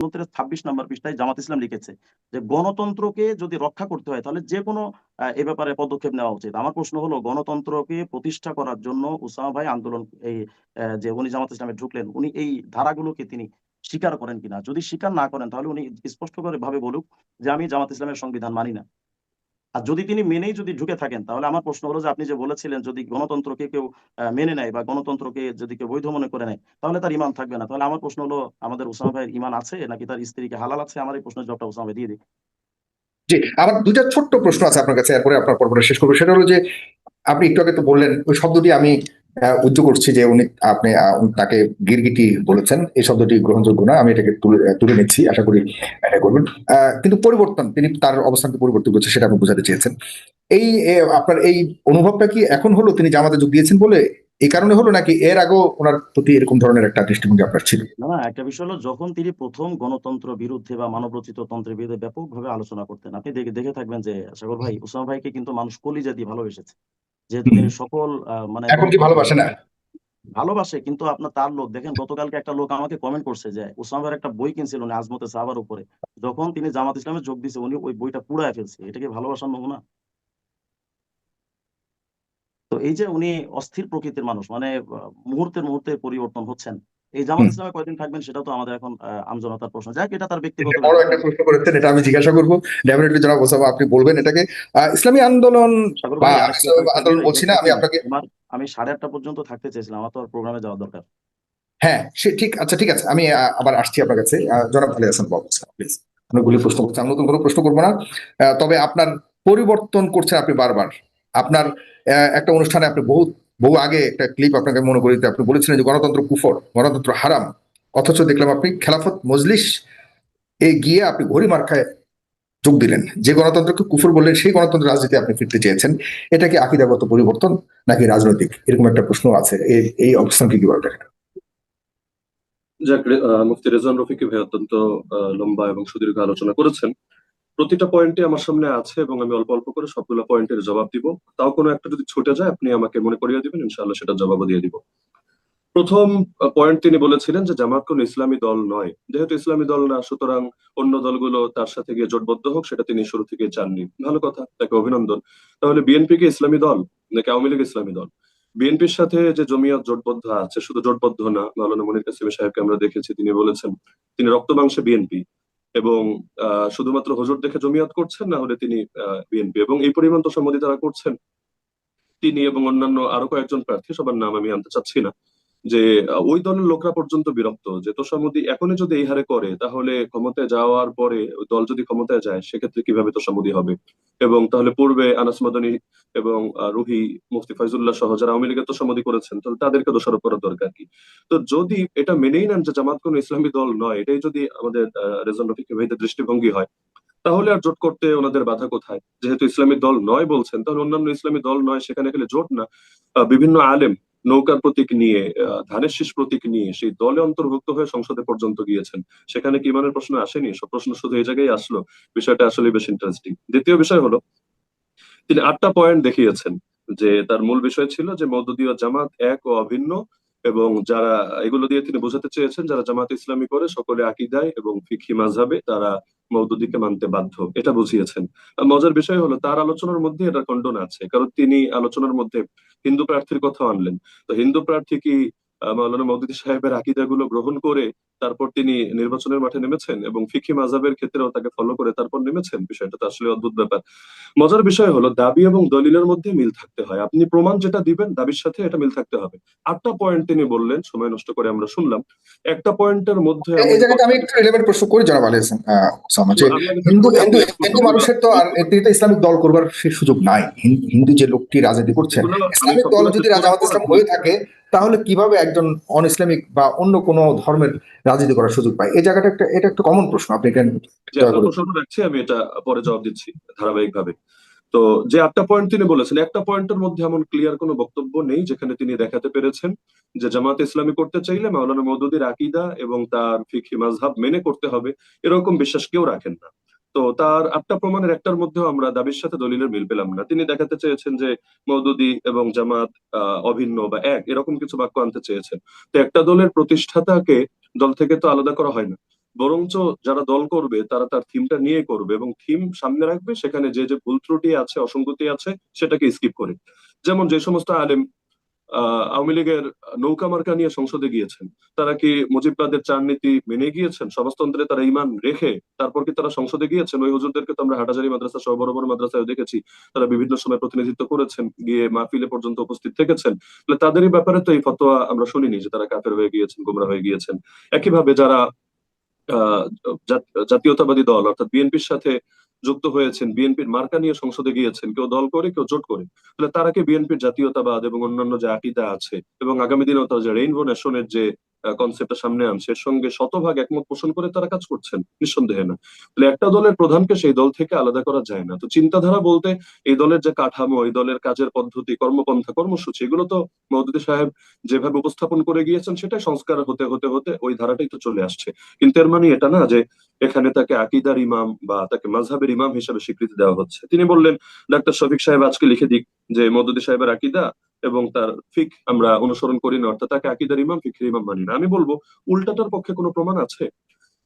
গ্রন্থের 26 নম্বর পৃষ্ঠায় জামাত ইসলাম লিখেছে যে গণতন্ত্রকে যদি রক্ষা করতে হয় তাহলে যে কোনো এ ব্যাপারে পদক্ষেপ নেওয়া উচিত। আমার প্রশ্ন হলো গণতন্ত্রকে প্রতিষ্ঠা করার জন্য উসামা ভাই আন্দোলন এই যে উনি জামাত ইসলামে ঢুকলেন, উনি এই ধারাগুলোকে তিনি স্বীকার করেন কিনা? যদি স্বীকার না করেন তাহলে উনি স্পষ্ট করে ভাবে বলুক যে আমি জামাত ইসলামের সংবিধান মানি না। আর যদি তিনি মেনেই যদি ঢুকে থাকেন তাহলে আমার প্রশ্ন হলো যে আপনি যে বলেছিলেন যদি গণতন্ত্রকে কেউ মেনে নেয় বা গণতন্ত্রকে যদি কেউ বৈধ মনে করে নেয় তাহলে তার ঈমান থাকবে না। তাহলে আমার প্রশ্ন হলো আমাদের ওসামা ভাইয়ের ঈমান আছে নাকি তার স্ত্রীকে হালাল আছে? আমার এই প্রশ্নের জবাবটা ওসামা ভাই দিয়ে দিক। জি, আমার দুইটা ছোট্ট প্রশ্ন আছে আপনার কাছে, এরপরে আপনার পর্বটা শেষ করবো। সেটা হলো যে আপনি একটু আগে তো বললেন ওই শব্দটি আমি উদ্যোগ করছি যে উনি তাকে গিরগিটি বলেছেন, এই শব্দটি গ্রহণযোগ্য না, আমি এটাকে তুলে নিচ্ছি, আশা করি এটা করবেন। কিন্তু পরিবর্তন, তিনি তার অবস্থানকে পরিবর্তন করছে সেটা আপনি বোঝাতে চেয়েছেন। আপনার এই অনুভবটা কি এখন হলো তিনি জামাতে যোগ দিয়েছেন বলে এই কারণে হলো, নাকি এর আগেও ওনার প্রতি এরকম ধরনের একটা দৃষ্টিভঙ্গি আপনার ছিল? না, না, একটা বিষয় হলো যখন তিনি প্রথম গণতন্ত্র বিরুদ্ধে বা মানবরচিত তন্ত্রের বিরুদ্ধে ব্যাপকভাবে আলোচনা করতেন, আপনি দেখে দেখে থাকবেন যে সাগর ভাই ওসামা ভাইকে কিন্তু মানুষ কলিজা দিয়ে ভালোবেসেছে। যেহেতু হুম। তিনি সকল মানে এখন কি গণতন্ত্র ভালোবাসে না? ভালোবাসে, কিন্তু আপনার তার লোক দেখেন গতকালকে একটা লোক আমাকে কমেন্ট করছে যে ওসামা ভাইয়ের একটা বই কিনছিল উনি আজমতে সাহাবার উপরে, যখন তিনি জামাত ইসলামে যোগ দিয়েছে উনি ওই বইটা পুড়ায় ফেলছে। এটা কি ভালোবাসার নমুনা? তো এই যে উনি অস্থির প্রকৃতির মানুষ, মানে মুহূর্তে মুহূর্তে পরিবর্তন হচ্ছেন, এই জামাত হুম। ইসলামে কয়দিন থাকবেন সেটা তো আমাদের এখন আমজনতার প্রশ্ন। যাক, এটা তার এটা ব্যক্তিগত বড় ব্যাপার। একটা প্রশ্ন করেছেন, এটা আমি জিজ্ঞাসা করবো ডেফিনেটলি। জনাব ওসামা, আপনি বলবেন এটাকে ইসলামী আন্দোলন, সাগর বা ভাই, আমি আমি কি ইসলামী আপনাকে একটু আন্দোলন বলছি রিকোয়েস্ট না, করতে আমি পারি? আপনাকে। আমি 8:30 পর্যন্ত থাকতে চেয়েছিলাম, আমার তো আর প্রোগ্রামে যাওয়া দরকার। হ্যাঁ, সে ঠিক, আচ্ছা ঠিক আছে, আমি আবার আসছি আপনার কাছে। জনাব আলী হাসান বাবু, প্লিজ। অনেকগুলি প্রশ্ন করছি, আমি নতুন কোনো প্রশ্ন করবো না। তবে আপনার পরিবর্তন করছেন আপনি বারবার। আপনার একটা অনুষ্ঠানে আপনি বহু বহু আগে একটা ক্লিপ আপনাকে মনে করি, আপনি বলেছিলেন যে গণতন্ত্র কুফর, গণতন্ত্র হারাম। অথচ দেখলাম আপনি খেলাফত মজলিস গিয়ে আপনি ঘড়ি মার্কায় যোগ দিলেন। যে গণতন্ত্রকে কুফর বললেন সেই গণতন্ত্র রাজনীতি আপনি ফিরতে চেয়েছেন। এটা কি আকিদাগত পরিবর্তন নাকি রাজনৈতিক, এরকম একটা প্রশ্ন আছে। এই অবস্থানকে কিভাবে দেখেন? যাক, মুফতি রেজওয়ান রফিকি ভাই অত্যন্ত লম্বা এবং সুদীর্ঘ আলোচনা করেছেন। প্রতিটা পয়েন্টে আমার সামনে আছে এবং আমি অল্প অল্প করে সবগুলো পয়েন্টের জবাব দিব। তাও কোনো একটা যদি ছুটে যায় আপনি আমাকে মনে করিয়ে দিবেন, ইনশাআল্লাহ সেটা জবাবও দিয়ে দিব। প্রথম পয়েন্ট তিনি বলেছিলেন যে জামাত কোন ইসলামী দল নয়, যেহেতু ইসলামী দল না সুতরাং অন্য দলগুলো তার সাথে গিয়ে জোটবদ্ধ হোক, সেটা তিনি শুরু থেকে চাননি। ভালো কথা, তাকে অভিনন্দন। তাহলে বিএনপি কি ইসলামী দল নাকি আওয়ামী লীগ ইসলামী দল? বিএনপির সাথে যে জমিয়ত জোটবদ্ধ আছে, শুধু জোটবদ্ধ না, মাওলানা মনির কাসেমি সাহেবকে আমরা দেখেছি, তিনি বলেছেন তিনি রক্ত মাংসে বিএনপি, এবং শুধুমাত্র হুজুর দেখে জমিয়ত করছেন, না হলে তিনি বিএনপি। এবং এই পরিমাণ তোষামোদী তারা করছেন, তিনি এবং অন্যান্য আরো কয়েকজন প্রার্থী, সবার নাম আমি আনতে চাচ্ছি না, যে ওই দলের লোকরা পর্যন্ত বিরক্ত যে তোষামোদী এখনই যদি এই হারে করে তাহলে ক্ষমতায় যাওয়ার পরে ওই দল যদি ক্ষমতায় যায় সেক্ষেত্রে কিভাবে তোষামোদী হবে। এবং তাহলে পূর্বে আনাস মাদানী এবং রুহি, মুফতি ফয়জুল্লাহ সহ যারা আওয়ামী লীগের তোষামোদী করেছেন, তাহলে তাদেরকে দোষারোপ করার দরকার কি? তো যদি এটা মেনেই নেন যে জামাত কোন ইসলামী দল নয়, এটাই যদি আমাদের রেজন রফিক ভাইদের দৃষ্টিভঙ্গি হয়, তাহলে আর জোট করতে ওনাদের বাধা কোথায়? যেহেতু ইসলামী দল নয় বলছেন, তাহলে অন্যান্য ইসলামী দল নয় সেখানে গেলে জোট না। বিভিন্ন আলেম নৌকার প্রতীক নিয়ে, ধানের শীষ প্রতীক নিয়ে সেই দলে অন্তর্ভুক্ত হয়ে সংসদে পর্যন্ত গিয়েছেন। সেখানে কি ইমানের প্রশ্ন আসেনি? সব প্রশ্ন শুধু এই জায়গায় আসলো। বিষয়টা আসলে বেশ ইন্টারেস্টিং। দ্বিতীয় বিষয় হলো তিনি 8টা পয়েন্ট দেখিয়েছেন, যে তার মূল বিষয় ছিল যে মওদুদী ও জামাত এক ও অভিন্ন, এবং যারা এগুলো দিয়ে তিনি বোঝাতে চেয়েছেন যারা জামাত ইসলামী করে সকলে আকীদায় এবং ফিকহি মাযহাবে তারা মওদুদীকে মানতে বাধ্য, এটা বুঝিয়েছেন। মজার বিষয় হলো তার আলোচনার মধ্যে এটা খণ্ডন আছে, কারণ তিনি আলোচনার মধ্যে হিন্দু প্রার্থীর কথা আনলেন। তো হিন্দু প্রার্থী কি মাওলানা মওদুদী সাহেবের আকীদাগুলো গ্রহণ করে তারপর তিনি নির্বাচনের মাঠে নেমেছেন এবং ফিকহি মাযহাবের ক্ষেত্রেও তাকে ফলো করে তারপর নেমেছেন? বিষয়টা তো আসলে অদ্ভুত ব্যাপার। মজার বিষয় হলো দাবি এবং দলিলের মধ্যে মিল থাকতে হয়। আপনি প্রমাণ যেটা দিবেন দাবির সাথে এটা মিল থাকতে হবে। 8টা পয়েন্ট তিনি বললেন, সময় নষ্ট করে আমরা শুনলাম। একটা পয়েন্টের মধ্যে এমন এই জায়গাতে কথা, আমি একটু রিলেভেন্ট প্রশ্ন করি জনাব আলী হাসান ওসামা, যে আমি আগে শেষ হিন্দু করি, আপনি হিন্দু প্রশ্ন হিন্দু করবেন। মানুষের তো আর এতে ইসলামিক দল করবার সে সুযোগ নাই। হিন্দু যে লোকটি রাজনীতি করছেন, এগুলো আমি ইসলামিক দল সবগুলো যদি শেষ করার জামাত পর ইসলাম আপনি হয়ে থাকে, তাহলে কিভাবে একজন অন ইসলামিক বা অন্য কোনো ধর্মের রাজনীতি করার সুযোগ পায়? এই জায়গাটা এটা একটা কমন প্রশ্ন, আপনি কেন যে দয়া আপনার করে। প্রশ্নটা রাখছি, আমি এটা পরে জবাব দিচ্ছি ধারাবাহিকভাবে। তো যে 8টা পয়েন্ট তিনি বলেছেন, একটা পয়েন্টের মধ্যে এমন ক্লিয়ার কোনো বক্তব্য নেই যেখানে তিনি দেখাতে পেরেছেন যে জামাতে ইসলামী করতে চাইলে মাওলানা মওদুদীর আকীদা এবং তার ফিকহি মাযহাব মেনে করতে হবে, এরকম বিশ্বাস কেউ রাখেন না। তো তার 8টা প্রমাণের একটার মধ্যেও আমরা দাবির সাথে দলিলের মিল পেলাম না। তিনি দেখাতে চেয়েছেন যে মওদুদী এবং জামাত অভিন্ন বা এক, এরকম কিছু বাক্য আনতে চেয়েছেন। তো একটা দলের প্রতিষ্ঠাতাকে দল থেকে তো আলাদা করা হয় না। বরঞ্চ যারা দল করবে তারা তার থিমটা নিয়ে করবে এবং থিম সামনে রাখবে, সেখানে যে যে ভুল ত্রুটি আছে, অসঙ্গতি আছে, সেটাকে স্কিপ করে। যেমন যে সমস্ত আলেম আওয়ামী লীগের নৌকা মার্কা নিয়ে সংসদে গিয়েছেন, তারা কি মুজিববাদের 4 নীতি মেনে গিয়েছেন? সমাজতন্ত্রে তারা ঈমান রেখে তারপর কি তারা সংসদে গিয়েছেন? ওই হুজুরদেরকে তো আমরা হাটহাজারী মাদ্রাসা সহ বড় বড় মাদ্রাসায় দেখেছি, তারা বিভিন্ন সময় প্রতিনিধিত্ব করেছেন, গিয়ে মাহফিলে পর্যন্ত উপস্থিত থেকেছেন। তাহলে তাদেরই ব্যাপারে তো এই ফতোয়া আমরা শুনিনি যে তারা কাফের হয়ে গিয়েছেন, গোমরা হয়ে গিয়েছেন। একইভাবে যারা আহ জাতীয়তাবাদী দল অর্থাৎ বিএনপির সাথে যুক্ত হয়েছেন, বিএনপির মার্কা নিয়ে সংসদে গিয়েছেন, কেউ দল করে কেউ জোট করে, তাহলে তারা কি বিএনপির জাতীয়তাবাদ এবং অন্যান্য যে আকীদা আছে এবং আগামী দিনেও তারা যে রেইনবো নেশনের যে কনসেপ্টটা সামনে আনছে এর সঙ্গে শতভাগ একমত পোষণ করে তারা কাজ করছেন? নিঃসন্দেহে না। তাহলে একটা দলের প্রধানকে সেই দল থেকে আলাদা করা যায় না। তো চিন্তাধারা বলতে এই দলের যে কাঠামো, এই দলের কাজের পদ্ধতি, কর্মপন্থা, কর্মসূচি, এগুলো তো মওদুদী সাহেব যেভাবে উপস্থাপন করে গিয়েছেন সেটাই সংস্কার হতে হতে হতে ওই ধারাটাই তো চলে আসছে। কিন্তু এর মানে এটা না যে এখানে তাকে আকীদার ইমাম বা তাকে মাযহাবের ইমাম হিসেবে স্বীকৃতি দেওয়া হচ্ছে। তিনি বললেন ডাক্তার শফিক সাহেব আজকে লিখে দিক যে মওদুদী সাহেবের আকীদা এবং তার ফিক আমরা অনুসরণ করি না, অর্থাৎ তাকে আকীদার ইমাম, ফিকহের ইমাম মানি না। আমি বলবো উল্টাটার পক্ষে কোনো প্রমাণ আছে?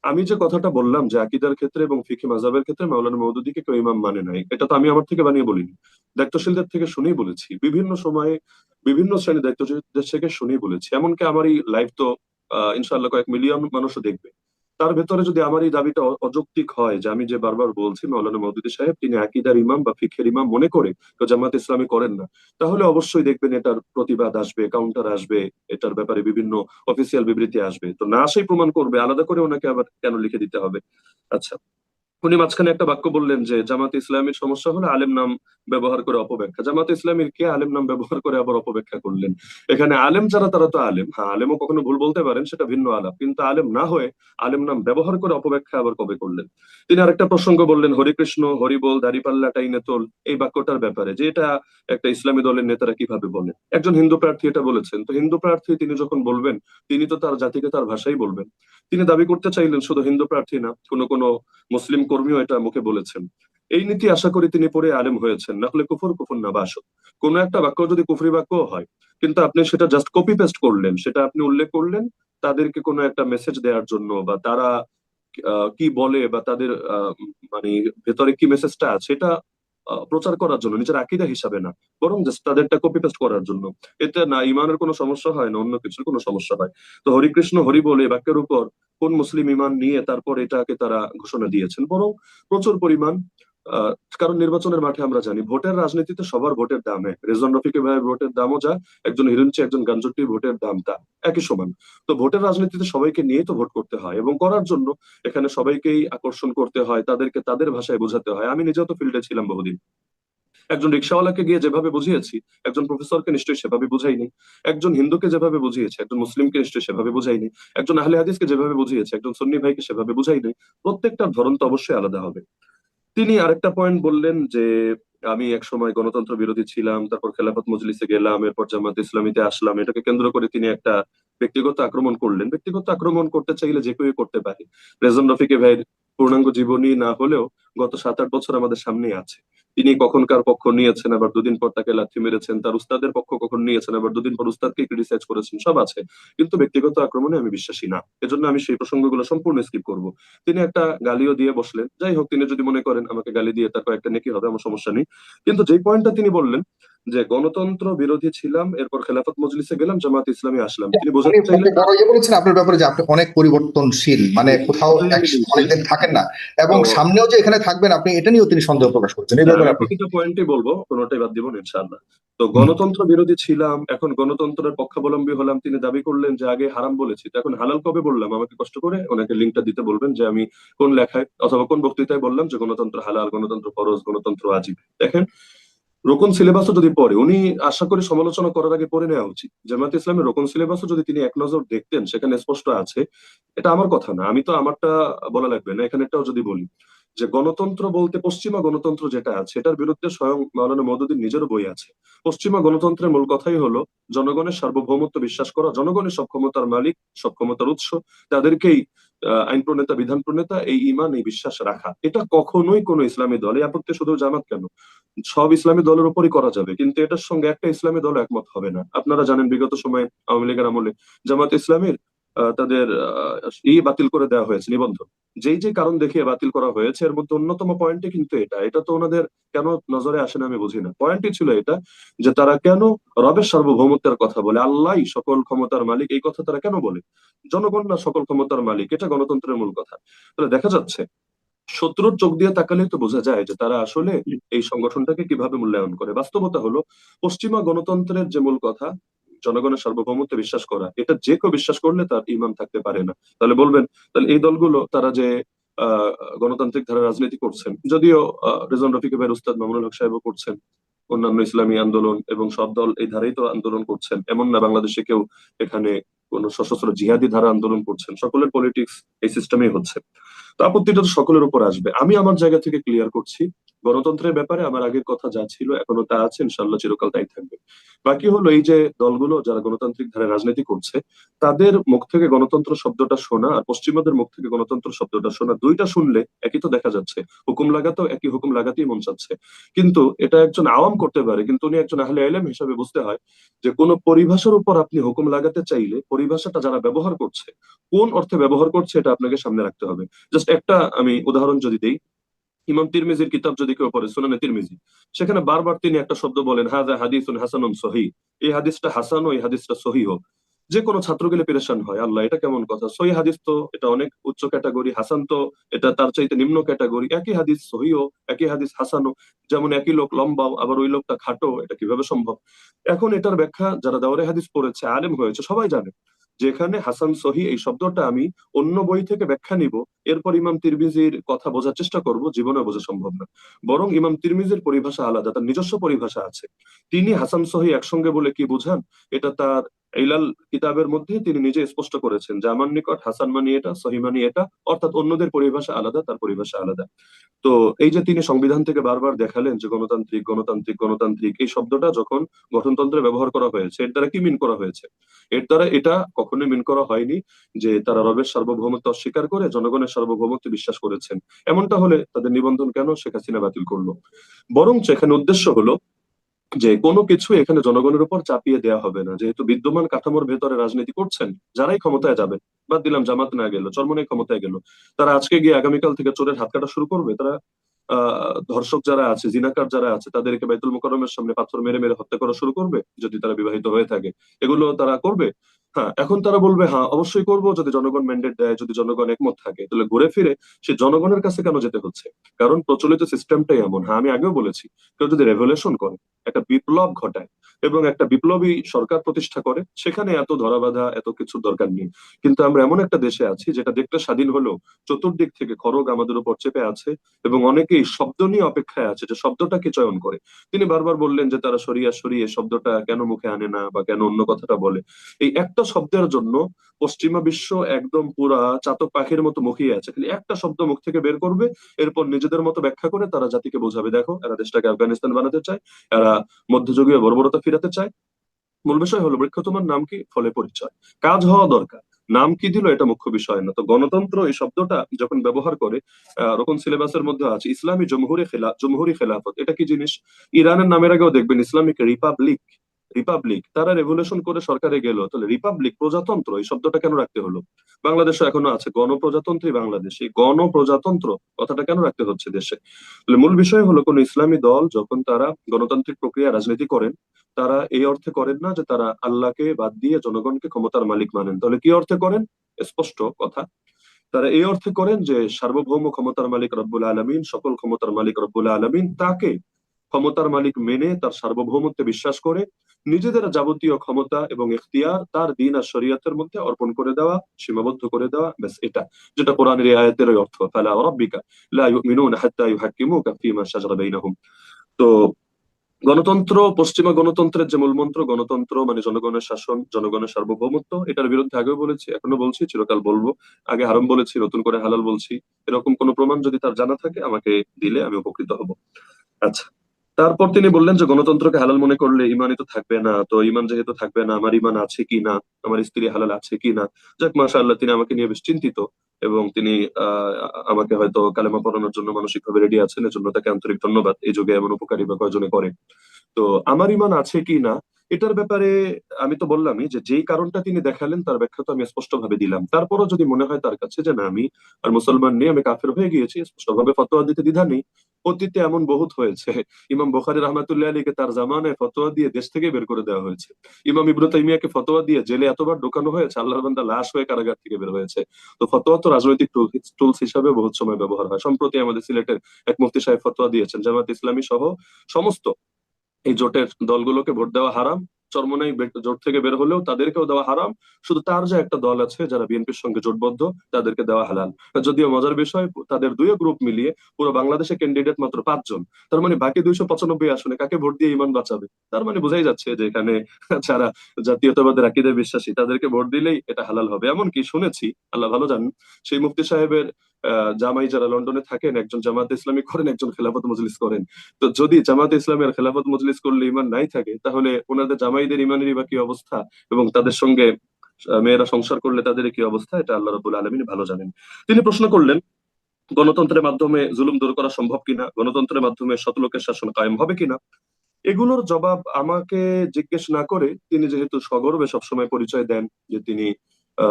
আমি যে কথাটা বললাম যে আকীদার ক্ষেত্রে এবং ফিকহি মাযহাবের ক্ষেত্রে মাওলানা মওদুদীকে কেউ ইমাম মানে নাই, এটা তো আমি আমার থেকে বানিয়ে বলিনি, দায়িত্বশীলদের থেকে শুনেই বলেছি। বিভিন্ন সময়ে বিভিন্ন শ্রেণীর দায়িত্বশীলদের থেকে শুনেই বলেছি। এমনকি আমার এই লাইভ তো ইনশাআল্লাহ কয়েক মিলিয়ন মানুষও দেখবে। তার ভেতরে যদি আমার এই দাবিটা অযৌক্তিক হয় যে আমি যে বারবার বলছি মাওলানা মওদুদী সাহেব তিনি আকীদার ইমাম বা ফিকহের ইমাম মনে করে কেউ জামাত ইসলামী করেন না, তাহলে অবশ্যই দেখবেন এটার প্রতিবাদ আসবে, কাউন্টার আসবে, এটার ব্যাপারে বিভিন্ন অফিসিয়াল বিবৃতি আসবে। তো না সেই প্রমাণ করবে, আলাদা করে ওনাকে আবার কেন লিখে দিতে হবে? আচ্ছা, উনি মাঝখানে একটা বাক্য বললেন যে জামাতে ইসলামীর সমস্যা হলো আলেম নাম ব্যবহার করে অপব্যাখ্যা। জামাতে ইসলামীর কে আলেম নাম ব্যবহার করে আবার অপব্যাখ্যা করলেন? এখানে আলেম যারা তারা তো আলেম, হ্যাঁ আলেমও কখনো ভুল বলতে পারেন, সেটা ভিন্ন আলাপ, কিন্তু আলেম না হয়ে আলেম নাম ব্যবহার করে অপব্যাখ্যা আবার কবে করলেন? তিনি আরেকটা প্রসঙ্গ বললেন হরিকৃষ্ণ হরিবোল দাড়িপাল্লা টাইনে তোল, এই বাক্যটার ব্যাপারে যে এটা একটা ইসলামী দলের নেতারা কিভাবে বলে। একজন হিন্দু প্রার্থী এটা বলেছেন, তো হিন্দু প্রার্থী তিনি যখন বলবেন তিনি তো তার জাতিকে তার ভাষাই বলবেন। তিনি দাবি করতে চাইলেন শুধু হিন্দু প্রার্থী না, কোনো মুসলিম কর্মীও এটা মুখে বলেছেন। এই নীতি আশা করি তিনি পড়ে আলেম হয়েছেন, না হলে কুফর কুফর না বাসদ। কোনো একটা বাক্য যদি কুফরি বাক্য হয় কিন্তু আপনি সেটা জাস্ট কপি পেস্ট করলেন, সেটা আপনি উল্লেখ করলেন তাদেরকে কোনো একটা মেসেজ দেওয়ার জন্য, বা তারা কি বলে বা তাদের মানে ভেতরে কি মেসেজটা আছে এটা প্রচার করার জন্য, নিজের আকীদা হিসাবে না, বরং জাস্ট তাদেরটা কপি পেস্ট করার জন্য, এতে না ইমানের কোনো সমস্যা হয় না অন্য কিছুর কোনো সমস্যা হয়। তো হরিকৃষ্ণ হরি বলে এই বাক্যের উপর কোন মুসলিম ইমান নিয়ে তারপর এটাকে তারা ঘোষণা দিয়েছেন? বরং প্রচুর পরিমাণ আহ কারণ নির্বাচনের মাঠে আমরা জানি ভোটের রাজনীতিতে সবার ভোটের দাম এক। রেজওয়ান রফিক ভাইয়ের ভোটের দামও যা, একজন হিরুঞ্চি একজন গাঞ্জটির ভোটের দাম তা একই সমান। তো ভোটের রাজনীতিতে সবাইকে নিয়ে তো ভোট করতে হয় এবং করার জন্য এখানে সবাইকেই আকর্ষণ করতে হয়, তাদেরকে তাদের ভাষায় বোঝাতে হয়। আমি নিজেও তো ফিল্ডে ছিলাম বহুদিন। একজন রিক্সাওয়ালাকে গিয়ে যেভাবে বুঝিয়েছি একজন প্রফেসরকে নিশ্চয়ই সেভাবে বুঝাইনি, একজন হিন্দুকে যেভাবে বুঝিয়েছি একজন মুসলিমকে নিশ্চয়ই সেভাবে বুঝাইনি, একজন আহলে হাদিসকে যেভাবে বুঝিয়েছি একজন সুন্নি ভাইকে সেভাবে বুঝাইনি। প্রত্যেকটার ধরন তো অবশ্যই আলাদা হবে। তিনি আরেকটা পয়েন্ট বললেন যে আমি এক সময় গণতন্ত্র বিরোধী ছিলাম, তারপর খেলাফত মজলিসে গেলাম, এরপর জামাত ইসলামীতে আসলাম। এটাকে কেন্দ্র করে তিনি একটা ব্যক্তিগত আক্রমণ করলেন। ব্যক্তিগত আক্রমণ করতে চাইলে যে কেউ করতে পারে। রেজন রফিকে ভাইয়ের পূর্ণাঙ্গ জীবনী না হলেও গত 7-8 বছর আমাদের সামনেই আছে। তিনি কখন কার পক্ষ নিয়েছেন, আবার দুদিন পর তাকে লাথি মেরেছেন, তার উস্তাদের পক্ষ কখন নিয়েছেন, আবার দুদিন পর উস্তাদকে ক্রিটিসাইজ করেছেন, সব আছে। কিন্তু ব্যক্তিগত আক্রমণে আমি বিশ্বাসী না, এজন্য আমি সেই প্রসঙ্গগুলো সম্পূর্ণ স্কিপ করব। তিনি একটা গালিও দিয়ে বসলেন, যাই হোক, তিনি যদি মনে করেন আমাকে গালি দিয়ে তার কয়েকটা নেকি হবে, আমার সমস্যা নেই। কিন্তু যেই পয়েন্টটা তিনি বললেন যে গণতন্ত্র বিরোধী ছিলাম, এরপর খেলাফত মজলিসে গেলাম, জামাত ইসলামী আসলাম, তিনি উনি বোঝাতে চাইলেন বড় বলেছেন আপনার ব্যাপারে যে আপনি অনেক পরিবর্তনশীল, মানে কোথাও অনেকদিন থাকেন না, এবং তো সামনেও যে এখানে থাকবেন আপনি এটা নিয়েও তিনি সন্দেহ প্রকাশ করছেন। এই না, ব্যাপারে আমি আপনি প্রতিটা পয়েন্টই বলবো, কোনোটাই বাদ দিব না ইনশাআল্লাহ। তো গণতন্ত্র বিরোধী ছিলাম, এখন গণতন্ত্রের পক্ষাবলম্বী হলাম। তিনি দাবি করলেন যে আগে হারাম বলেছি, তো এখন হালাল কবে বললাম? আমাকে কষ্ট করে ওনাকে লিঙ্কটা দিতে বলবেন যে আমি কোন লেখায় অথবা কোন বক্তৃতায় বললাম যে গণতন্ত্র হালাল, গণতন্ত্র ফরজ, গণতন্ত্র ওয়াজিব। দেখেন, রোকন সিলেবাসও যদি পড়ে, উনি আশা করি সমালোচনা করার আগে পড়ে নেওয়া উচিত। জামাত ইসলামের রোকন সিলেবাসও যদি তিনি এক নজর দেখতেন, সেখানে স্পষ্ট আছে। এটা আমার কথা না, আমি তো আমারটা বলা লাগবে না, এখানেটাও যদি বলি যে গণতন্ত্র বলতে পশ্চিমা গণতন্ত্র যেটা আছে এটার বিরুদ্ধে স্বয়ং মাওলানা মওদুদীর নিজেরও বই আছে। পশ্চিমা গণতন্ত্রের মূল কথাই হলো জনগণের সার্বভৌমত্ব বিশ্বাস করা, জনগণের সব ক্ষমতার মালিক, সব ক্ষমতার উৎস, তাদেরকেই আইন প্রণেতা, বিধান প্রণেতা, এই ঈমান, এই বিশ্বাস রাখা। এটা কখনোই কোনো ইসলামী দল, এই আপত্তি শুধু জামাত কেন, সব ইসলামী দলের উপরই করা যাবে, কিন্তু এটার সঙ্গে একটা ইসলামী দল একমত হবে না। আপনারা জানেন বিগত সময়ে আওয়ামী লীগের আমলে জামাত ইসলামীর তাদের বাতিল করে দেওয়া হয়েছে, নিবন্ধন। যেই যে কারণ দেখিয়ে বাতিল করা হয়েছে এর মধ্যে অন্যতম পয়েন্টই কিন্তু এটা তো ওনাদের কেন নজরে আসে না আমি বুঝি না। পয়েন্টই ছিল এটা যে তারা কেন রবের সার্বভৌমত্বের কথা বলে, আল্লাহই সকল ক্ষমতার মালিক, এই কথা তারা কেন বলে? জনগণ না সকল ক্ষমতার মালিক, এটা গণতন্ত্রের মূল কথা। তাহলে দেখা যাচ্ছে শত্রুর চোখ দিয়ে তাকালেই তো বোঝা যায় যে তারা আসলে এই সংগঠনটাকে কিভাবে মূল্যায়ন করে। বাস্তবতা হলো পশ্চিমা গণতন্ত্রের যে মূল কথা, জনগণের সার্বভৌমত্বে বিশ্বাস করা, এটা যে কেউ বিশ্বাস করলে তার ঈমান থাকতে পারে না। তাহলে বলবেন, তাহলে এই দলগুলো তারা যে আহ গণতান্ত্রিক ধারা রাজনীতি করছেন, যদিও রেজন রফিক ভাইয়ের উস্তাদ মামুনুল হক সাহেবও করছেন, অন্যান্য ইসলামী আন্দোলন এবং সব দল এই ধারাই তো আন্দোলন করছেন, এমন না বাংলাদেশে কেউ এখানে কোন সশস্ত্র জিহাদি ধারা আন্দোলন করছেন, সকলের পলিটিক্স এই সিস্টেমেই হচ্ছে। তো আপত্তিটা তো সকলের উপর আসবে। আমি আমার জায়গা থেকে ক্লিয়ার করছি, গণতন্ত্রের ব্যাপারে আমার আগের কথা যা ছিল এখনো তা আছে, ইনশাল্লাহ চিরকাল তাই থাকবে। বাকি হলো এই যে দলগুলো যারা গণতান্ত্রিক ধারায় রাজনীতি করছে, তাদের মুখ থেকে গণতন্ত্র শব্দটা শোনা আর পশ্চিমাদের মুখ থেকে গণতন্ত্র শব্দটা শোনা, দুইটা শুনলে একই তো দেখা যাচ্ছে। হুকুম লাগাতেও একই হুকুম লাগাতেই মন চাচ্ছে। কিন্তু এটা একজন আওয়াম করতে পারে, কিন্তু উনি একজন আহলে ইলম হিসেবে বুঝতে হয় যে কোন পরিভাষার উপর আপনি হুকুম লাগাতে চাইলে পরিভাষাটা যারা ব্যবহার করছে কোন অর্থে ব্যবহার করছে এটা আপনাকে সামনে রাখতে হবে। জাস্ট একটা আমি উদাহরণ যদি দেই, ইমাম তিরমিজির কিতাব যদি কেউ পড়ে, সুনানে তিরমিজি, সেখানে বারবার তিনি একটা শব্দ বলেন, হাযা হাদিসুন হাসানুন সহিহ, এই হাদিসটা হাসান ও এই হাদিসটা সহিহ। যে কোনো ছাত্র গেলে পেরেশান হয়, আল্লাহ এটা কেমন কথা, সহি হাদিস তো এটা অনেক উচ্চ ক্যাটাগরি, হাসান তো এটা তার চাইতে নিম্ন ক্যাটাগরি, একই হাদিস সহিহ, একই হাদিস হাসানো, যেমন একই লোক লম্বাও আবার ওই লোকটা খাটো, এটা কিভাবে সম্ভব? এখন এটার ব্যাখ্যা যারা দাওরে হাদিস পড়েছে, আলেম হয়েছে, সবাই জানে যে এখানে হাসান সহি এই শব্দটা আমি অন্য বই থেকে ব্যাখ্যা নিব, এরপর ইমাম তিরমিজির কথা বোঝার চেষ্টা করব, জীবনে বোঝা সম্ভব না। বরং ইমাম তিরমিজির পরিভাষা আলাদা, তার নিজস্ব পরিভাষা আছে। তিনি হাসান সহি একসঙ্গে বলে কি বুঝান, এটা তার ইলাল কিতাবের মধ্যে তিনি নিজে স্পষ্ট করেছেন যে আমার নিকট হাসান মানি এটা, সহি মানি এটা, অর্থাৎ অন্যদের পরিভাষা আলাদা, তার পরিভাষা আলাদা। তো এই যে তিনি সংবিধান থেকে বারবার দেখালেন যে গণতান্ত্রিক গণতান্ত্রিক গণতান্ত্রিক, এই শব্দটা যখন গঠনতন্ত্রে ব্যবহার করা হয়েছে এর দ্বারা কি মিন করা হয়েছে? এর দ্বারা এটা কখনোই মিন করা হয়নি যে তারা রবের সার্বভৌমত্ব অস্বীকার করে জনগণের সার্বভৌমত্বে বিশ্বাস করেছেন। এমনটা হলে তাদের নিবন্ধন কেন শেখ হাসিনা বাতিল করলো? বরঞ্চ এখানে উদ্দেশ্য হলো যে কোনো কিছু এখানে জনগণের উপর চাপিয়ে দেওয়া হবে না, যেহেতু বিদ্যমান কাঠামোর ভেতরে রাজনীতি করছেন যারাই ক্ষমতায় যাবেন, বাদ দিলাম জামাত না গেল, চরমনাই ক্ষমতায় গেল, তারা আজকে গিয়ে আগামীকাল থেকে চোরের হাত কাটা শুরু করবে? তারা ধর্ষক যারা আছে, জিনাকার যারা আছে, তাদেরকে বাইতুল মোকাররমের সামনে পাথর মেরে মেরে হত্যা করা শুরু করবে যদি তারা বিবাহিত হয়ে থাকে? এগুলো তারা করবে? হ্যাঁ, এখন তারা বলবে হ্যাঁ অবশ্যই করবো যদি জনগণ ম্যান্ডেট দেয়, যদি জনগণ একমত থাকে। তাহলে ঘুরে ফিরে সে জনগণের কাছে কেন যেতে হচ্ছে? কারণ প্রচলিত সিস্টেমটাই এমন। হ্যাঁ, আমি আগেও বলেছি, কেউ যদি রেভলিউশন করে, একটা বিপ্লব ঘটায় এবং একটা বিপ্লবী সরকার প্রতিষ্ঠা করে, সেখানে এত ধরাবাঁধা এত কিছুর দরকার নেই। কিন্তু আমরা এমন একটা দেশে আছি যেটা দেখতে স্বাধীন হলেও চতুর্দিক থেকে খড়গ আমাদের উপর চেপে আছে এবং অনেকেই শব্দ নিয়ে অপেক্ষায় আছে যে শব্দটাকে চয়ন করে। তিনি বারবার বললেন যে তারা সরিয়া সরিয়ে শব্দটা কেন মুখে আনে না বা কেন অন্য কথাটা বলে। এই একটা শব্দের জন্য পশ্চিমা বিশ্ব একদম পুরা চাতক পাখির মতো মুখিয়ে আছে, খালি একটা শব্দ মুখ থেকে বের করবে, এরপর নিজেদের মতো ব্যাখ্যা করে তারা জাতিকে বোঝাবে, দেখো এরা দেশটাকে আফগানিস্তান বানাতে চায়, এরা মধ্যযুগীয় বর্বরতা ফিরাতে চায়। মূল বিষয় হলো বৃক্ষ তোমার নাম কি, ফলে পরিচয়, কাজ হওয়া দরকার। নাম কি দিল এটা মুখ্য বিষয় না। তো গণতন্ত্র এই শব্দটা যখন ব্যবহার করে, রকম সিলেবাসের মধ্যে আছে ইসলামী জমহুরি খেলাফত, এটা কি জিনিস? ইরানের নামের আগেও দেখবেন ইসলামিক রিপাবলিক, রিপাবলিক, তারা রেভলিউশন করে সরকারে গেল, তাহলে রিপাবলিক প্রজাতন্ত্র এই শব্দটা কেন রাখতে হলো? বাংলাদেশে এখনো আছে গণপ্রজাতন্ত্রী বাংলাদেশ, এই গণপ্রজাতন্ত্র কথাটা কেন রাখতে হচ্ছে দেশে? তাহলে মূল বিষয় হলো কোন ইসলামী দল যখন তারা গণতান্ত্রিক প্রক্রিয়া রাজনীতি করেন, তারা এই অর্থে করেন না যে তারা আল্লাহকে বাদ দিয়ে জনগণকে ক্ষমতার মালিক মানেন। তাহলে কি অর্থে করেন? স্পষ্ট কথা, তারা এই অর্থে করেন যে সার্বভৌম ক্ষমতার মালিক রব্বুল আলামিন, সকল ক্ষমতার মালিক রব্বুল আলামিন, তাকে ক্ষমতার মালিক মেনে তার সার্বভৌমত্বে বিশ্বাস করে নিজেদের যাবতীয় ক্ষমতা এবং এখতিয়ার তার দিন আর শরীয়তের মধ্যে অর্পণ করে দেওয়া, সীমাবদ্ধ করে দেওয়া, ব্যাস এটা, যেটা কোরআনের এই আয়াতের অর্থ, ফালা ওয়া রাব্বিকা লা ইউমিনুনা হাত্তা ইউহাক্কিমুকা ফীমা শাজারা বাইনাহুম। তো গণতন্ত্র, পশ্চিমা গণতন্ত্রের যে মূলমন্ত্র, গণতন্ত্র মানে জনগণের শাসন, জনগণের সার্বভৌমত্ব, এটার বিরুদ্ধে আগেও বলেছি, এখনো বলছি, চিরকাল বলবো। আগে হারাম বলেছি, নতুন করে হালাল বলছি। এরকম কোন প্রমাণ যদি তার জানা থাকে আমাকে দিলে আমি উপকৃত হব। আচ্ছা, তারপর তিনি বললেন যে গণতন্ত্রকে হালাল মনে করলে ইমানই তো থাকবে না, তো ইমান যেহেতু থাকবে না, আমার ইমান আছে কি না, আমার স্ত্রী হালাল আছে কি না। যাক, মাশাআল্লাহ, তিনি আমাকে নিয়ে বেশ চিন্তিত এবং তিনি আমাকে হয়তো কালেমা পড়ানোর জন্য মানসিকভাবে রেডি আছেন, এজন্য তাকে আন্তরিক ধন্যবাদ। এই যুগে এমন উপকারী বা কয়জনে করে। তো আমার ইমান আছে কি না এটার ব্যাপারে আমি তো বললামই যে যেই কারণটা তিনি দেখালেন তার ব্যাখ্যা তো আমি স্পষ্টভাবে দিলাম। তারপরও যদি মনে হয় তার কাছে যে না আমি আর মুসলমান নেই, আমি কাফের হয়ে গিয়েছি, স্পষ্টভাবে ফতোয়া দিতে দ্বিধা নেই। অতীতে এমন বহুত হয়েছে, ইমাম বুখারী রাহমাতুল্লাহ আলাইহিকে তার জামানায় ফতোয়া দিয়ে দেশ থেকে বের করে দেওয়া হয়েছে। ইমাম ইবনে তাইমিয়াকে ফতোয়া দিয়ে জেলে এতবার ঢোকানো হয়েছে, আল্লাহর বান্দা লাশ হয়ে কারাগার থেকে বের হয়েছে। তো ফতোয়া তো রাজনৈতিক টুলস হিসাবে বহুত সময় ব্যবহার হয়। সম্প্রতি আমাদের সিলেটের এক মুফতি সাহেব ফতোয়া দিয়েছেন জামাত ইসলামী সহ সমস্ত এই জোটের দলগুলোকে ভোট দেওয়া হারাম, চরমোনাই জোট থেকে বের হলেও তাদেরকেও দেওয়া হারাম, শুধু তার যে একটা দল আছে যারা বিএনপির সঙ্গে জোটবদ্ধ তাদেরকে দেওয়া হালাল। যদিও মজার বিষয়, তাদের দুই গ্রুপ মিলিয়ে পুরো বাংলাদেশে ক্যান্ডিডেট মাত্র 5 জন। তার মানে বাকি 295 আসনে কাকে ভোট দিয়ে ইমান বাঁচাবে? তার মানে বোঝাই যাচ্ছে যে এখানে যারা জাতীয়তাবাদের আকীদায় বিশ্বাসী তাদেরকে ভোট দিলেই এটা হালাল হবে। এমনকি শুনেছি, আল্লাহ ভালো জানেন, সেই মুফতি সাহেবের জামাই যারা লন্ডনে থাকেন, একজন জামাত ইসলামী করেন, একজন খেলাফত মজলিস করেন। তো যদি জামাত ইসলামী আর খেলাফত মজলিস করলে ইমান নাই থাকে, তাহলে ওনাদের জামাইদের ইমানেরই বা কি অবস্থা, এবং তাদের সঙ্গে মেয়েরা সংসার করলে তাদের কি অবস্থা, এটা আল্লাহ রাব্বুল আলামিন ভালো জানেন। তিনি প্রশ্ন করলেন গণতন্ত্রের মাধ্যমে জুলুম দূর করা সম্ভব কিনা, গণতন্ত্রের মাধ্যমে শতলোকের শাসন কায়েম হবে কিনা। এগুলোর জবাব আমাকে জিজ্ঞেস না করে তিনি যেহেতু সগর্বে সবসময় পরিচয় দেন যে তিনি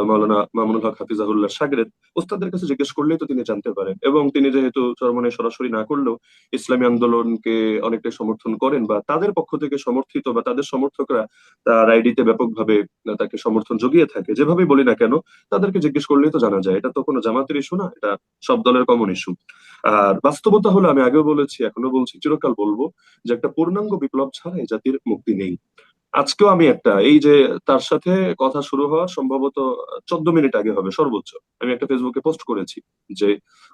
মাওলানা মামুনুল হক হাফিজাহুল্লাহ শাগরেদ, ওস্তাদের কাছে জিজ্ঞেস করলেই তো তিনি জানতে পারেন। এবং তিনি যেহেতু চরমনায় সরাসরি না করলেও ইসলামী আন্দোলনকে অনেকটাই সমর্থন করেন, বা তাদের পক্ষ থেকে সমর্থিত বা তাদের সমর্থকরা তার আইডিতে ব্যাপকভাবে তাকে সমর্থন জুগিয়ে থাকে, যেভাবেই বলি না কেন তাদেরকে জিজ্ঞেস করলেই তো জানা যায়। এটা তো কোনো জামাতের ইস্যু না, এটা সব দলের কমন ইস্যু। আর বাস্তবতা হলো, আমি আগেও বলেছি এখনো বলছি চিরকাল বলবো, যে একটা পূর্ণাঙ্গ বিপ্লব ছাড়া এই জাতির মুক্তি নেই। আজকেও আমি এই যে তার সাথে কথা শুরু হওয়ার সম্ভবত 14 মিনিট আগে হবে সর্বোচ্চ, আমি একটা ফেসবুকে পোস্ট করেছি যে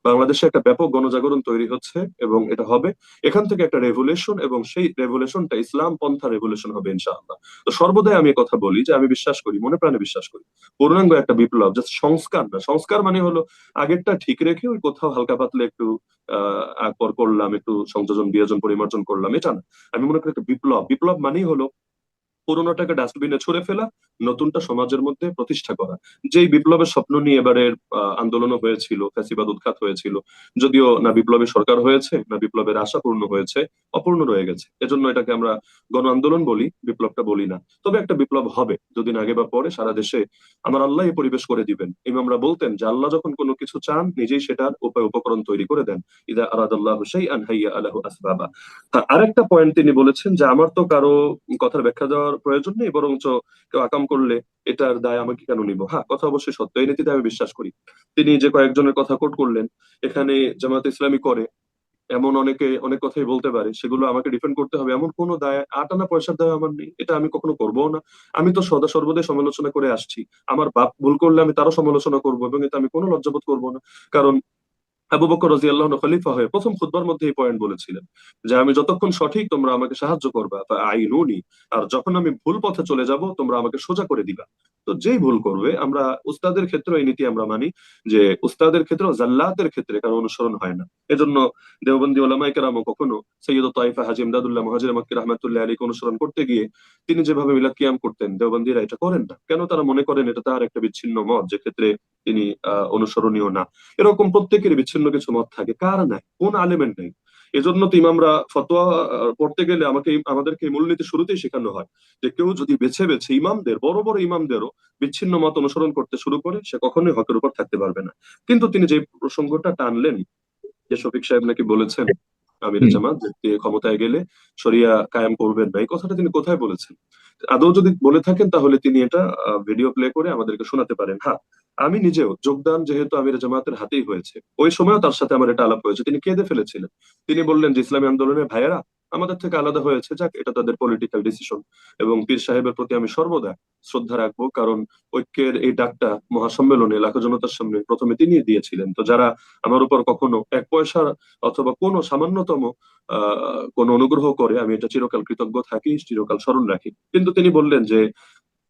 বাংলাদেশে একটা ব্যাপক গণজাগরণ তৈরি হচ্ছে এবং এটা হবে, এখান থেকে একটা রেভলিউশন, এবং সেই রেভলিউশনটা ইসলাম পন্থা রেভলিউশন হবে ইনশাআল্লাহ। তো সর্বদাই আমি কথা বলি যে আমি বিশ্বাস করি, মনে প্রাণে বিশ্বাস করি, পূর্ণাঙ্গ একটা বিপ্লব জাস্ট সংস্কার না। সংস্কার মানে হলো আগেরটা ঠিক রেখে ওই কোথাও হালকা পাতলা একটু আকবর করলাম, একটু সংযোজন বিয়োজন পরিমার্জন করলাম, এটা না। আমি মনে করি একটা বিপ্লব, বিপ্লব মানেই হলো পুরোনোটাকে ডাস্টবিনে ছুড়ে ফেলা, নতুনটা সমাজের মধ্যে প্রতিষ্ঠা করা। যেই বিপ্লবের স্বপ্ন নিয়ে এবারের আন্দোলনও হয়েছিল, ফ্যাসিবাদ উৎখাত হয়েছিল, যদিও না বিপ্লবী সরকার হয়েছে না বিপ্লবের আশা পূর্ণ হয়েছে, অপূর্ণ রয়ে গেছে। এজন্য এটাকে আমরা গণ আন্দোলন বলি, বিপ্লবটা বলি না। তবে একটা বিপ্লব হবে, দুদিন আগে বা পরে সারা দেশে আমার আল্লাহ এই পরিবেশ করে দিবেন। ইমামরা বলতেন যে আল্লাহ যখন কোনো কিছু চান নিজেই সেটার উপায় উপকরণ তৈরি করে দেন। ইদা আরাদাল্লাহু শাইআন হাইয়া আলাহু আসবাবা। আরেকটা পয়েন্ট তিনি বলেছেন যে আমার তো কারো কথার ব্যাখ্যা দেওয়ার প্রয়োজন নেই, বরঞ্চ কেউ আকাম করলে এটার দায় আমাকে কেন নিব। হ্যাঁ, কথা অবশ্যই সত্য, এই নীতিতে আমি বিশ্বাস করি। তিনি যে কয়েকজনের কথা কোট করলেন, এখানে জামাত ইসলামী করে এমন অনেকে অনেক কথাই বলতে পারে, সেগুলো আমাকে ডিফেন্ড করতে হবে এমন কোনো দায়, আটানা পয়সার দায় আমার নেই, এটা আমি কখনো করবো না। আমি তো সদা সর্বদাই সমালোচনা করে আসছি, আমার বাপ ভুল করলে আমি তারও সমালোচনা করবো, এবং এতে আমি কোনো লজ্জাবোধ করবো না। কারণ আবু বকর রাদিয়াল্লাহু আনহু খলিফা হয়ে প্রথম খুতবার মধ্যে এই পয়েন্ট বলেছিলেন যে আমি যতক্ষণ সঠিক তোমরা আমাকে সাহায্য করবা, আইনুনি, আর যখন আমি ভুল পথে চলে যাব তোমরা আমাকে সোজা করে দিবা। তো যেই ভুল করবে, আমরা উস্তাদের ক্ষেত্রে এই নীতি আমরা মানি যে উস্তাদের ক্ষেত্রে জাল্লাতের ক্ষেত্রে কারো অনুসরণ হয় না। এজন্য দেওবন্দি ওলামায়ে কেরামও কখনো সৈয়দ তাইফা হাজী ইমদাদুল্লাহ মুহাজির মক্কি রাহমাতুল্লাহি আলাইহি অনুসরণ করতে গিয়ে তিনি যেভাবে মিলাদ কিয়াম করতেন, দেওবন্দিরা এটা করেন না কেন? তারা মনে করেন এটা তার একটা বিচ্ছিন্ন মত, যে ক্ষেত্রে তিনি অনুসরণীয় না। এরকম প্রত্যেকের বিচ্ছিন্ন কিছু মত থাকে, কার নাই, কোন আলেমের নাই। এজন্য তো ইমামরা ফতোয়া পড়তে গেলে আমাদেরকে এই মূলনীতি শুরুতেই শেখানো হয় যে কেউ যদি বেছে বেছে ইমামদের, বড় বড় ইমামদেরও বিচ্ছিন্ন মত অনুসরণ করতে শুরু করে, সে কখনোই হকের উপর থাকতে পারবে না। কিন্তু তিনি যে প্রসঙ্গটা টানলেন যে শফিক সাহেব নাকি বলেছেন আমির হুম। জামাত যে ক্ষমতায় গেলে শরিয়া কায়েম করবেন না, এই কথাটা তিনি কোথায় বলেছেন? আদৌ যদি বলে থাকেন তাহলে তিনি এটা ভিডিও প্লে করে আমাদেরকে শোনাতে পারেন। হ্যাঁ, আমি নিজেও যোগদান যেহেতু আমির জামাতের হাতেই হয়েছে, ওই সময়ও তার সাথে আমার এটা আলাপ হয়েছে, তিনি কেঁদে ফেলেছিলেন। তিনি বললেন যে ইসলামী আন্দোলনের ভাইয়েরা আমাদের থেকে আলাদা হয়েছে, যাক এটা তাদের পলিটিক্যাল ডিসিশন, এবং পীর সাহেবের প্রতি আমি সর্বদা শ্রদ্ধা রাখবো, কারণ ঐক্যের এই ডাকটা মহাসম্মেলনে লাখো জনতার সামনে প্রথমে তিনি দিয়েছিলেন। তো যারা আমার উপর কখনো এক পয়সা অথবা কোনো সামান্যতম কোনো অনুগ্রহ করে, আমি এটা চিরকাল কৃতজ্ঞ থাকি, চিরকাল স্মরণ রাখি। কিন্তু তিনি বললেন যে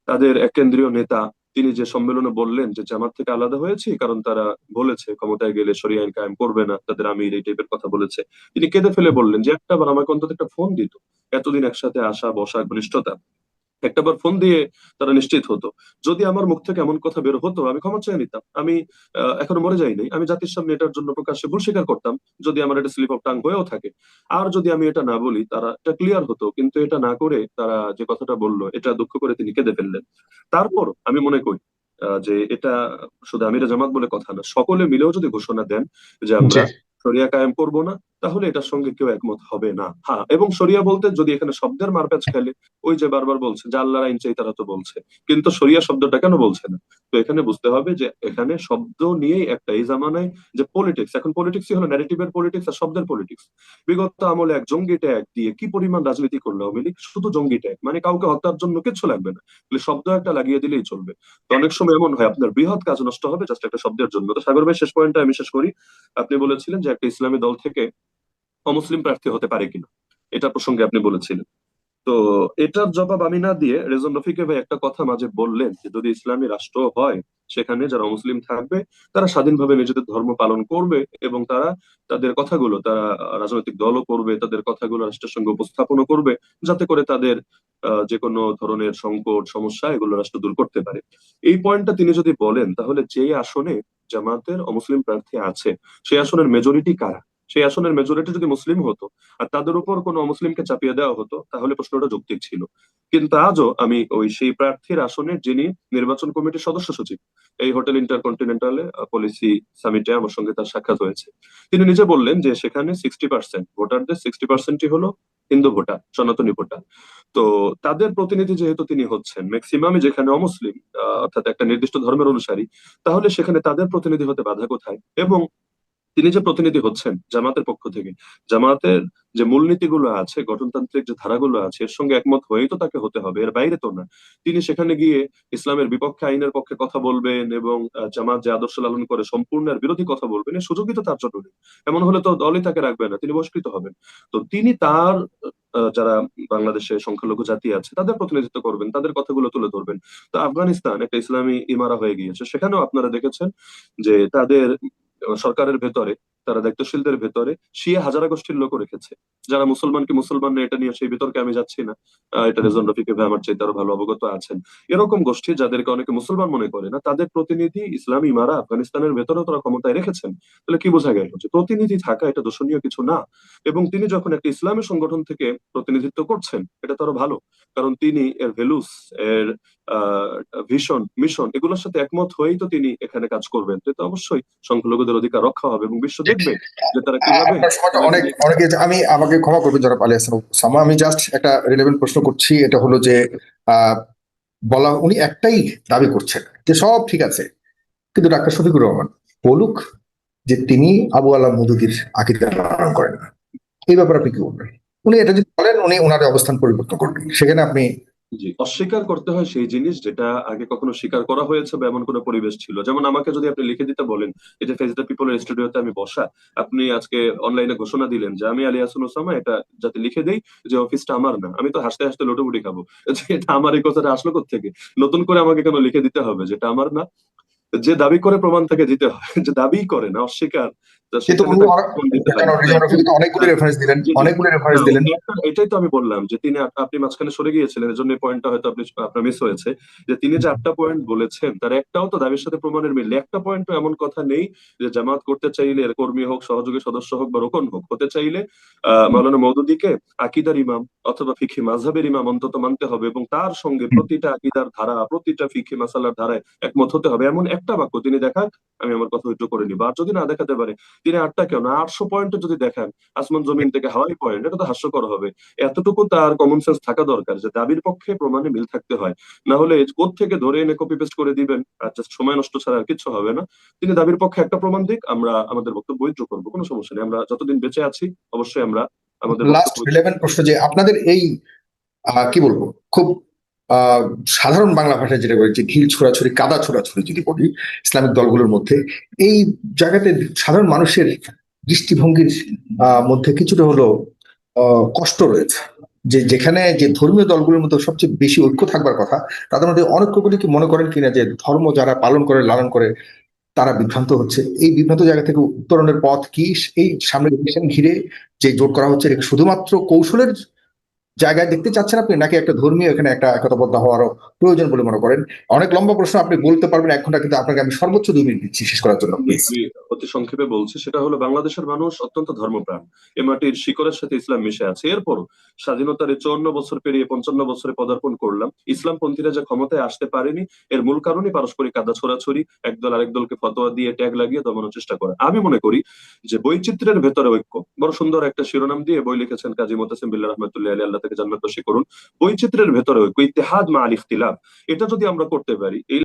তাদের এক কেন্দ্রীয় নেতা, তিনি যে সম্মেলনে বললেন যে জামাত থেকে আলাদা হয়েছি কারণ তারা বলেছে ক্ষমতায় গেলে শরিয়া আইন কায়েম করবে না, তাদের আমির এই টাইপের কথা বলেছে। তিনি কেঁদে ফেলে বললেন যে একটা বার আমাকে অন্তত একটা ফোন দিত, এতদিন একসাথে আসা বসা ঘনিষ্ঠতা, একটাবার ফোন দিয়ে তারা নিশ্চিত হতো। যদি আমার মুখ থেকে এমন কথা বের হতো, আমি ক্ষমা চেয়ে নিতাম। আমি এখনো মরে যাইনি, আমি জাতির সামনে এটার জন্য প্রকাশ্যে ভুল স্বীকার করতাম, যদি আমার এটা স্লিপ অফ টাং হয়েও থাকে। আর যদি আমি এটা না বলি, তারা এটা ক্লিয়ার হতো। কিন্তু এটা না করে তারা যে কথাটা বললো, এটা দুঃখ করে তিনি কেঁদে ফেললেন। তারপর আমি মনে করি যে এটা শুধু আমিরে জামাত বলে কথা না, সকলে মিলেও যদি ঘোষণা দেন যে আমরা জি শরিয়া কায়েম করব না, তাহলে এটার সঙ্গে কেউ একমত হবে না। হ্যাঁ, এবং শরিয়া বলতে যদি এখানে শব্দের মারপ্যাচ খেলে, ওই যে বারবার বলছে যে আল্লাহর আইন চাই, তারা তো বলছে, কিন্তু শরিয়া শব্দটা কেন বলছে না? তো এখানে বুঝতে হবে যে এখানে শব্দ নিয়েই একটা, এই জামানায় যে পলিটিক্স, এখন পলিটিক্সই হলো ন্যারেটিভের পলিটিক্স আর শব্দের পলিটিক্স। বিগত আমলে এক জঙ্গি ট্যাগ দিয়ে কি পরিমাণ রাজনীতি করলো আওয়ামী লীগ, শুধু জঙ্গি ট্যাগ, মানে কাউকে হত্যার জন্য কিচ্ছু লাগবে না, খালি শব্দ একটা লাগিয়ে দিলেই চলবে। তো অনেক সময় এমন হয় আপনার বৃহৎ কাজ নষ্ট হবে জাস্ট একটা শব্দের জন্য। তো সাগর ভাই, শেষ পয়েন্টটা আমি শেষ করি। আপনি বলেছিলেন যে একটা ইসলামী দল থেকে অমুসলিম প্রার্থী হতে পারে কিনা, এটা প্রসঙ্গে আপনি বলেছিলেন। তো এটার জবাব আমি না দিয়ে রেজন রফিকে ভাই একটা কথা মাঝে বললেন যে যদি ইসলামী রাষ্ট্র হয়, সেখানে যারা মুসলিম থাকবে তারা স্বাধীনভাবে নিজেদের ধর্ম পালন করবে, এবং তারা তাদের কথাগুলো, তারা রাজনৈতিক দলও করবে, তাদের কথাগুলো রাষ্ট্রের সঙ্গে উপস্থাপনও করবে, যাতে করে তাদের যে কোনো ধরনের সংকট সমস্যা এগুলো রাষ্ট্র দূর করতে পারে। এই পয়েন্টটা তিনি যদি বলেন, তাহলে যে আসনে জামাতের অমুসলিম প্রার্থী আছে, সেই আসনের মেজরিটি কারা? সেই আসনের মেজরিটি যদি মুসলিম হতো আর তাদের উপর কোনো অমুসলিমকে চাপিয়ে দেওয়া হতো, তাহলে প্রশ্নটা যৌক্তিক ছিল। কিন্তু আজও আমি ওই সেই প্রার্থীর আসনে, যিনি নির্বাচন কমিটির সদস্য সচিব, এই হোটেল ইন্টারকন্টিনেন্টালে পলিসি সামিটে আমার সঙ্গে তার সাক্ষাৎ হয়েছে, তিনি নিজে বললেন যে সেখানে 60% ভোটারদের 60%ই হলো হিন্দু ভোটার, সনাতনী ভোটার। তো তাদের প্রতিনিধি যেহেতু তিনি হচ্ছেন, ম্যাক্সিমামই যেখানে অমুসলিম, অর্থাৎ একটা নির্দিষ্ট ধর্মের অনুসারী, তাহলে সেখানে তাদের প্রতিনিধি হতে বাধা কোথায়? এবং তিনি যে প্রতিনিধি হচ্ছেন জামাতের পক্ষ থেকে, জামাতের যে মূলনীতিগুলো আছে, গঠনতান্ত্রিক যে ধারাগুলো আছে, এর সঙ্গে একমত হয়েই তো তাকে হতে হবে, এর বাইরে তো না। তিনি সেখানে গিয়ে ইসলামের বিপক্ষে, আইনের পক্ষে কথা বলবেন, এবং জামাত যে আদর্শ লালন করে সম্পূর্ণ এর বিরোধী কথা বলবেন, এই সুযোগই তো তার জন্য নেই। এমন হলে তো দলই তাকে রাখবে না, তিনি বহিষ্কৃত হবেন। তো তিনি তার যারা বাংলাদেশে সংখ্যালঘু জাতি আছে তাদের প্রতিনিধিত্ব করবেন, তাদের কথাগুলো তুলে ধরবেন। তো আফগানিস্তান একটা ইসলামী ইমারা হয়ে গিয়েছে, সেখানেও আপনারা দেখেছেন যে তাদের সরকারের ভেতরে, তারা দায়িত্বশীলদের ভেতরে শিয়া হাজারা গোষ্ঠীর লোক রেখেছে, যারা মুসলমানকে মুসলমান না, এটা নিয়ে সেই বিতর্কে আমি যাচ্ছি না। এটা রেজন রফিকে ভাই আমার চাইতে আরো ভালো অবগত আছেন। এরকম গোষ্ঠী যাদেরকে অনেকে মুসলমান মনে করে না, তাদের প্রতিনিধি ইসলামী ইমারা আফগানিস্তানের ভেতরেও তারা ক্ষমতায় রেখেছেন। তাহলে কি বোঝা গেল যে প্রতিনিধি থাকা এটা দূষণীয় কিছু না। এবং তিনি যখন একটা ইসলামী সংগঠন থেকে প্রতিনিধিত্ব করছেন, এটা তো আরো ভালো, কারণ তিনি এর ভ্যালুস, এর ভিশন, মিশন, এগুলোর সাথে একমত হয়েই তো তিনি এখানে কাজ করবেন। তো এটা অবশ্যই সংখ্যালঘুদের অধিকার রক্ষা হবে, এবং বিশ্ব দেখবে যে তারা কিভাবে আপনার সময়টা অনেক অনেকে, আমি আমাকে ক্ষমা করবেন জনাব আলী হাসান ওসামা, আমি জাস্ট একটা রিলেভেন্ট প্রশ্ন করছি। এটা হলো যে আহ বলা, উনি একটাই দাবি করছেন যে সব ঠিক আছে, কিন্তু ডাক্তার শফিকুর রহমান বলুক যে তিনি আবু আলা মওদুদীর আকীদা পালন করেন না। এই ব্যাপারে আপনি কি বলবেন? উনি এটা যদি বলেন, উনি ওনার অবস্থান পরিবর্তন করবেন, সেখানে আপনি জি, অস্বীকার করতে হয় সেই জিনিস যেটা আগে কখনো স্বীকার করা হয়েছে বা এমন কোনো পরিবেশ ছিল। যেমন আমাকে যদি আপনি লিখে দিতে বলেন, এই যে ফেস দ্য পিপলের স্টুডিওতে আমি বসা, আপনি আজকে অনলাইনে ঘোষণা দিলেন যে আমি আলী হাসান ওসামা এটা যাতে লিখে দেই যে অফিসটা আমার না, আমি তো হাসতে হাসতে লোটাবুটি খাবো যে এটা আমার, এই কথাটা আসলো কোত্থেকে? নতুন করে আমাকে কেন লিখে দিতে হবে যেটা আমার না? যে দাবি করে প্রমাণ তাকে দিতে হয়, যে দাবি করে না, অস্বীকার, তো কিন্তু সেখানে উনি তাকে প্রমাণ দিতে হয়। তো রিজন এখন রফিক তো অনেকগুলো রেফারেন্স দিলেন, জি, জি। অনেকগুলো রেফারেন্স হ্যাঁ, দিলেন। এটাই তো আমি বললাম যে তিনি, আপনি মাঝখানে সরে গিয়েছিলেন, এজন্য এই পয়েন্টটা হয়তো আপনার মিস হয়েছে। যে তিনি যে 8টা পয়েন্ট বলেছেন, তার একটাও তো দাবির সাথে প্রমাণের মিল নেই। একটা পয়েন্টও এমন কথা নেই যে জামাত করতে চাইলে, এর কর্মী হোক, সহযোগী সদস্য হোক বা রোকন হোক, হতে চাইলে মাওলানা মওদুদীকে আকিদার ইমাম অথবা ফিকহি মাযহাবের ইমাম অন্তত মানতে হবে, এবং তার সঙ্গে প্রতিটা আকিদার ধারা, প্রতিটা ফিকহি মাসালার ধারায় একমত হতে হবে, এমন একটা বাক্য তিনি দেখান, আমি আমার কথা উইথড্র করে নিব। আর যদি না দেখাতে পারে, তিনি 8টা কেন 800 পয়েন্টে যদি দেখান, আসমান জমিন থেকে হাওয়াই পয়েন্ট, এটা তো হাস্যকর হবে। এতটুকু তার কমন সেন্স থাকা দরকার যে দাবির পক্ষে প্রমাণে মিল থাকতে হয়। না হলে কোত্থেকে ধরে এনে কপি পেস্ট করে দিবেন, আর জাস্ট সময় নষ্ট ছাড়া আর কিচ্ছু হবে না। তিনি দাবির পক্ষে একটা প্রমাণ দিক, আমরা আমাদের বক্তব্য উইথড্র করবো, কোনো সমস্যা নেই। আমরা যতদিন বেঁচে আছি অবশ্যই আমরা আমাদের লাস্ট বক্তব্য withdraw রিলেভেন্ট করবো। প্রশ্ন, যে আপনাদের এই কি বলবো, খুব আহ সাধারণ বাংলা ভাষায় যেটা বলি, যে ঢিল ছোড়াছুড়ি, কাদা ছোড়াছুড়ি যদি বলি ইসলামিক দলগুলোর মধ্যে, এই জায়গাতে সাধারণ মানুষের দৃষ্টিভঙ্গির মধ্যে কিছুটা হলো কষ্ট রয়েছে, যে যেখানে যে ধর্মীয় দলগুলোর মধ্যে সবচেয়ে বেশি ঐক্য থাকবার কথা, তাদের মধ্যে অনেকগুলি কি মনে করেন কিনা যে ধর্ম যারা পালন করে, লালন করে, তারা বিভ্রান্ত হচ্ছে? এই বিভ্রান্ত জায়গা থেকে উত্তরণের পথ কি? এই সামনে ইলেকশন ঘিরে যে জোট করা হচ্ছে, এটা কি শুধুমাত্র কৌশলের জায়গায় দেখতে চাচ্ছেন আপনি, নাকি একটা ধর্মীয় এখানে একটা একতাবদ্ধ হওয়ারও প্রয়োজন বলে মনে করেন? অনেক লম্বা প্রশ্ন, আপনি বলতে পারবেন 1 ঘন্টা, কিন্তু আপনাকে আমি সর্বোচ্চ 2 মিনিট দিচ্ছি শেষ করার জন্য, প্লিজ। আমি অতি সংক্ষেপে বলছি, সেটা হলো বাংলাদেশের মানুষ অত্যন্ত ধর্মপ্রাণ। এ মাটির শিকড়ের সাথে ইসলাম মিশে আছে। এরপরও স্বাধীনতার এই 54 বছর পেরিয়ে 55 বছরে পদার্পণ করলাম, ইসলামপন্থীরা যে ক্ষমতায় আসতে পারেনি, এর মূল কারণই পারস্পরিক কাদা ছোড়াছড়ি, একদল আরেক দলকে ফতোয়া দিয়ে ট্যাগ লাগিয়ে দমানোর চেষ্টা করে। আমি মনে করি যে বৈচিত্র্যের ভেতরে ঐক্য, বড় সুন্দর একটা শিরোনাম দিয়ে বই লিখেছেন কাজী মোতাসিম বিল্লাহ রহমতুল্লাহ আলাইহি, আল্লাহ তাকে জান্নাতবাসী করুন। বৈচিত্র্যের ভেতরে ঐক্য, ইত্তেহাদ মা আল ইখতিলাফ, এটা যদি আমরা করতে পারি, এই